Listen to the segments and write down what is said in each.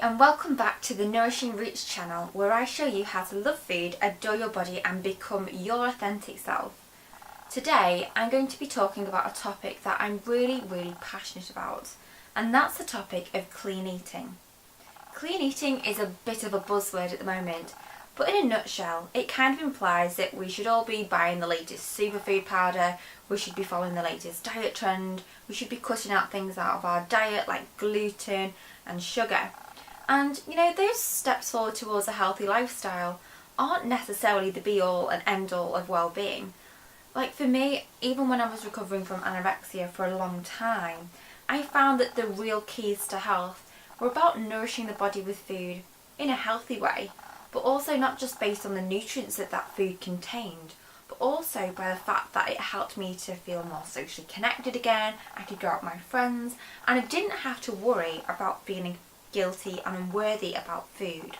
and welcome back to the Nourishing Roots channel, where I show you how to love food, adore your body and become your authentic self. Today I'm going to be talking about a topic that I'm really passionate about, and that's the topic of clean eating. Clean eating is a bit of a buzzword at the moment, but in a nutshell it kind of implies that we should all be buying the latest superfood powder, we should be following the latest diet trend, we should be cutting out things out of our diet like gluten and sugar. And you know, those steps forward towards a healthy lifestyle aren't necessarily the be all and end all of well-being. Like for me, even when I was recovering from anorexia for a long time, I found that the real keys to health were about nourishing the body with food in a healthy way, but also not just based on the nutrients that that food contained, but also by the fact that it helped me to feel more socially connected again. I could go out with my friends and I didn't have to worry about feeling guilty and unworthy about food.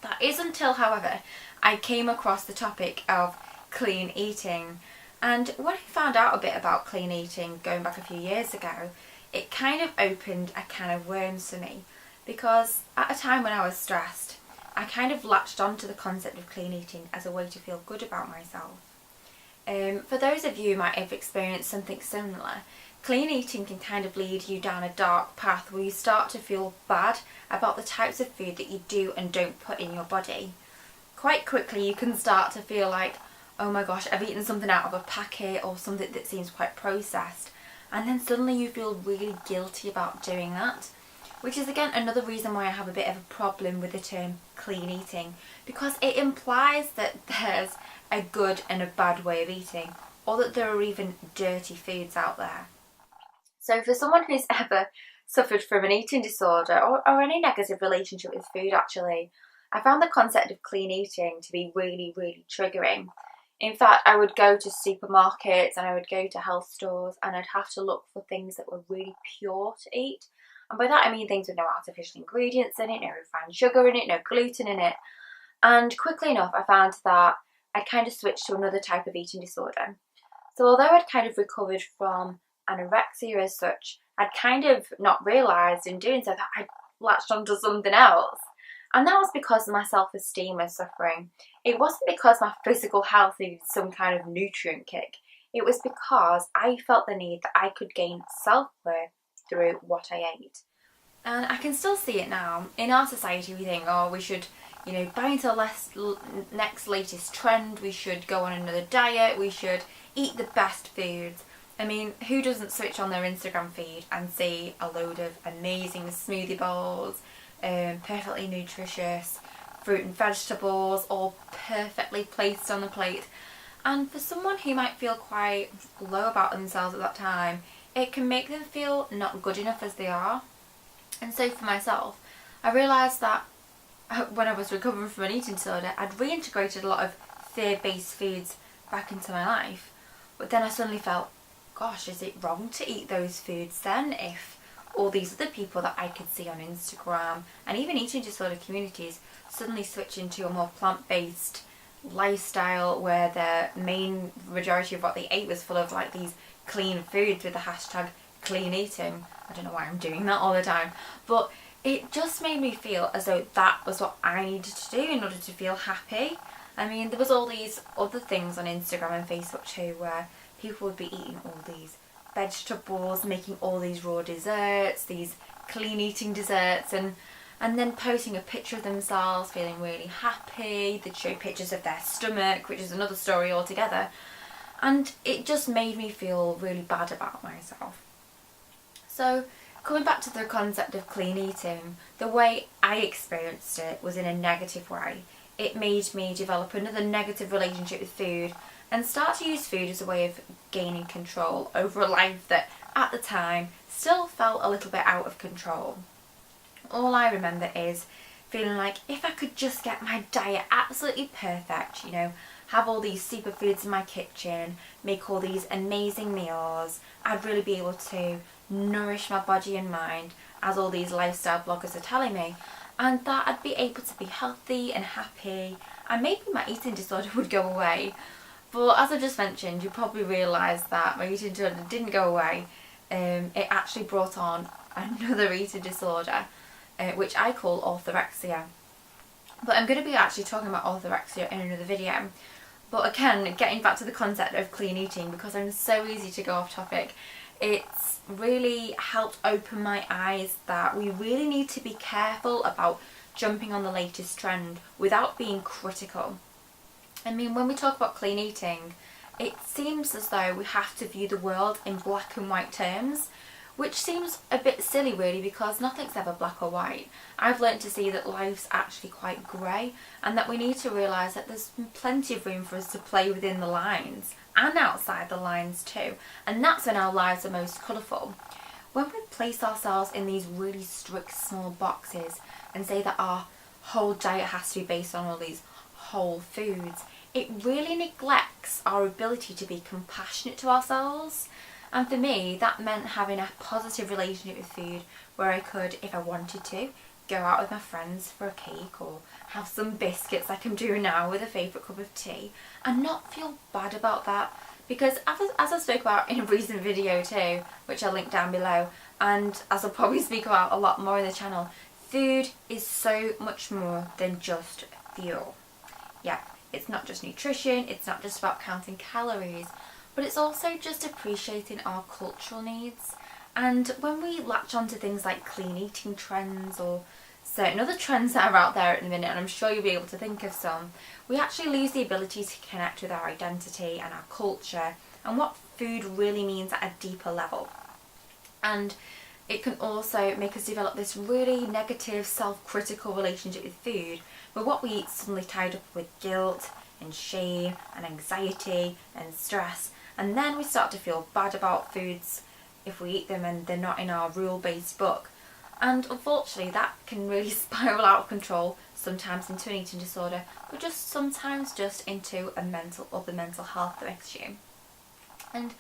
That is until, however, I came across the topic of clean eating, and when I found out a bit about clean eating going back a few years ago, it kind of opened a can of worms for me, because at a time when I was stressed, I kind of latched onto the concept of clean eating as a way to feel good about myself. For those of you who might have experienced something similar, clean eating can kind of lead you down a dark path where you start to feel bad about the types of food that you do and don't put in your body. Quite quickly you can start to feel like, oh my gosh, I've eaten something out of a packet or something that seems quite processed, and then suddenly you feel really guilty about doing that. Which is again another reason why I have a bit of a problem with the term clean eating, because it implies that there's a good and a bad way of eating, or that there are even dirty foods out there. So for someone who's ever suffered from an eating disorder or any negative relationship with food actually, I found the concept of clean eating to be really triggering. In fact, I would go to supermarkets and I would go to health stores and I'd have to look for things that were really pure to eat. And by that I mean things with no artificial ingredients in it, no refined sugar in it, no gluten in it. And quickly enough I found that I'd kind of switched to another type of eating disorder. So although I'd kind of recovered from anorexia as such, I'd kind of not realised in doing so that I'd latched onto something else. And that was because my self-esteem was suffering. It wasn't because my physical health needed some kind of nutrient kick. It was because I felt the need that I could gain self-worth through what I ate. And I can still see it now. In our society we think, oh, we should, you know, buy into the next latest trend, we should go on another diet, we should eat the best foods. I mean, who doesn't switch on their Instagram feed and see a load of amazing smoothie bowls, perfectly nutritious fruit and vegetables, all perfectly placed on the plate. And for someone who might feel quite low about themselves at that time, it can make them feel not good enough as they are. And so for myself, I realised that when I was recovering from an eating disorder, I'd reintegrated a lot of fear-based foods back into my life. But then I suddenly felt, gosh, is it wrong to eat those foods then, if all these other people that I could see on Instagram and even eating disorder communities suddenly switch into a more plant-based lifestyle where the main majority of what they ate was full of like these clean foods with the hashtag clean eating. I don't know why I'm doing that all the time, but it just made me feel as though that was what I needed to do in order to feel happy. I mean, there was all these other things on Instagram and Facebook too where people would be eating all these vegetables, making all these raw desserts, these clean eating desserts, and then posting a picture of themselves feeling really happy. They'd show pictures of their stomach, which is another story altogether. And it just made me feel really bad about myself. So coming back to the concept of clean eating, the way I experienced it was in a negative way. It made me develop another negative relationship with food and start to use food as a way of gaining control over a life that at the time still felt a little bit out of control. All I remember is feeling like if I could just get my diet absolutely perfect, you know, have all these superfoods in my kitchen, make all these amazing meals, I'd really be able to nourish my body and mind as all these lifestyle bloggers are telling me, and that I'd be able to be healthy and happy and maybe my eating disorder would go away. But as I just mentioned, you probably realised that my eating disorder didn't go away. It actually brought on another eating disorder. which I call orthorexia. But I'm going to be actually talking about orthorexia in another video. But again, getting back to the concept of clean eating, because I'm so easy to go off topic, it's really helped open my eyes that we really need to be careful about jumping on the latest trend without being critical. I mean, when we talk about clean eating, it seems as though we have to view the world in black and white terms, which seems a bit silly really, because nothing's ever black or white. I've learned to see that life's actually quite grey, and that we need to realise that there's plenty of room for us to play within the lines and outside the lines too, and that's when our lives are most colourful. When we place ourselves in these really strict small boxes and say that our whole diet has to be based on all these whole foods, it really neglects our ability to be compassionate to ourselves. And for me, that meant having a positive relationship with food, where I could, if I wanted to, go out with my friends for a cake or have some biscuits like I'm doing now with a favourite cup of tea, and not feel bad about that. Because as I spoke about in a recent video too, which I'll link down below, and as I'll probably speak about a lot more in the channel, food is so much more than just fuel. Yeah, it's not just nutrition, it's not just about counting calories, but it's also just appreciating our cultural needs. And when we latch onto things like clean eating trends or certain other trends that are out there at the minute, and I'm sure you'll be able to think of some, we actually lose the ability to connect with our identity and our culture and what food really means at a deeper level. And it can also make us develop this really negative, self-critical relationship with food, where what we eat suddenly tied up with guilt and shame and anxiety and stress. And then we start to feel bad about foods if we eat them and they're not in our rule-based book. And unfortunately that can really spiral out of control, sometimes into an eating disorder, but just sometimes just into a mental health issue. And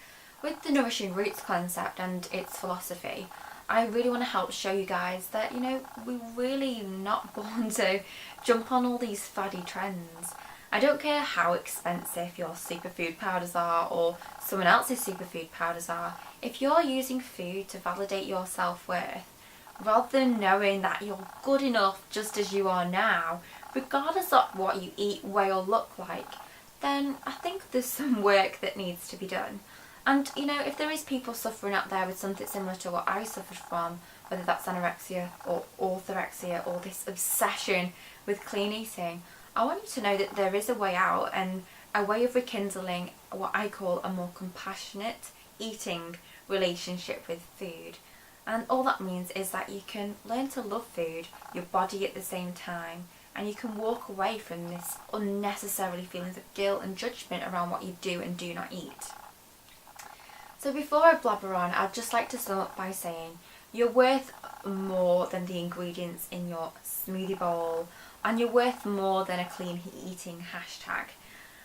with the Nourishing Roots concept and its philosophy, I really want to help show you guys that, you know, we're really not born to jump on all these faddy trends. I don't care how expensive your superfood powders are or someone else's superfood powders are. If you're using food to validate your self-worth, rather than knowing that you're good enough just as you are now, regardless of what you eat, weigh or look like, then I think there's some work that needs to be done. And you know, if there is people suffering out there with something similar to what I suffered from, whether that's anorexia or orthorexia or this obsession with clean eating, I want you to know that there is a way out and a way of rekindling what I call a more compassionate eating relationship with food. And all that means is that you can learn to love food, your body at the same time, and you can walk away from this unnecessarily feelings of guilt and judgment around what you do and do not eat. So before I blabber on, I'd just like to sum up by saying you're worth more than the ingredients in your smoothie bowl, and you're worth more than a clean eating hashtag.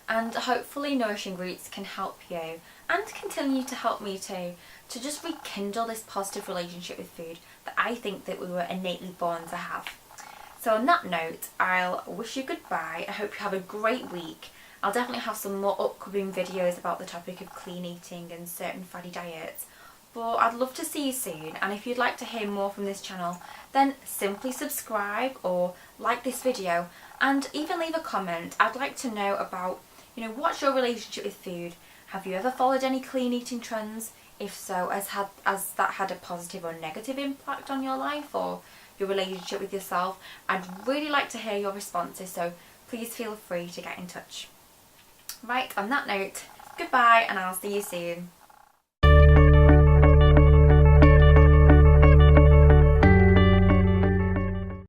And hopefully Nourishing Roots can help you, and continue to help me too, to just rekindle this positive relationship with food that I think that we were innately born to have. So on that note, I'll wish you goodbye. I hope you have a great week. I'll definitely have some more upcoming videos about the topic of clean eating and certain fatty diets. But I'd love to see you soon, and if you'd like to hear more from this channel, then simply subscribe or like this video, and even leave a comment. I'd like to know about, you know, what's your relationship with food? Have you ever followed any clean eating trends? If so, has that had a positive or negative impact on your life or your relationship with yourself? I'd really like to hear your responses, so please feel free to get in touch. Right, on that note, goodbye, and I'll see you soon.